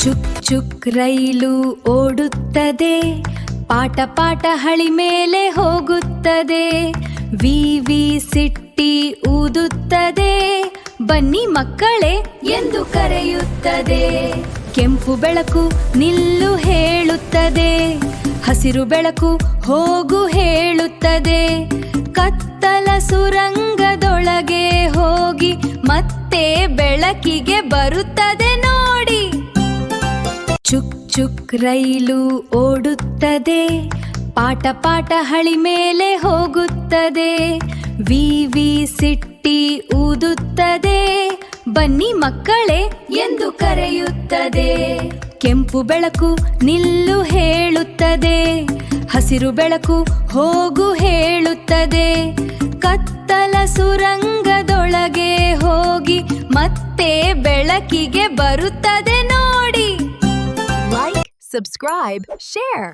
Took took ರೈಲು ಓಡುತ್ತದೆ, ಪಾಟ ಪಾಟ ಹಳಿ ಮೇಲೆ ಹೋಗುತ್ತದೆ. ವಿ ವಿ ಸಿಟ್ಟಿ ಊದುತ್ತದೆ, ಬನ್ನಿ ಮಕ್ಕಳೇ ಎಂದು ಕರೆಯುತ್ತದೆ. ಕೆಂಪು ಬೆಳಕು ನಿಲ್ಲು ಹೇಳುತ್ತದೆ, ಹಸಿರು ಬೆಳಕು ಹೋಗು ಹೇಳುತ್ತದೆ. ಕತ್ತಲ ಸುರಂಗದೊಳಗೆ ಹೋಗಿ ಮತ್ತೆ ಬೆಳಕಿಗೆ ಬರುತ್ತದೆ ನೋಡಿ. ಚುಕ್ ಚುಕ್ ರೈಲು ಓಡುತ್ತದೆ, ಪಾಟ ಪಾಟ ಹಳಿ ಮೇಲೆ ಹೋಗುತ್ತದೆ. ವಿ ವಿ ಸಿಟ್ಟಿ ಊದುತ್ತದೆ, ಬನ್ನಿ ಮಕ್ಕಳೇ ಎಂದು ಕರೆಯುತ್ತದೆ. ಕೆಂಪು ಬೆಳಕು ನಿಲ್ಲು ಹೇಳುತ್ತದೆ, ಹಸಿರು ಬೆಳಕು ಹೋಗು ಹೇಳುತ್ತದೆ. ಕತ್ತಲ ಸುರಂಗದೊಳಗೆ ಹೋಗಿ ಮತ್ತೆ ಬೆಳಕಿಗೆ ಬರುತ್ತದೆ ನೋಡಿ. Like, subscribe, share.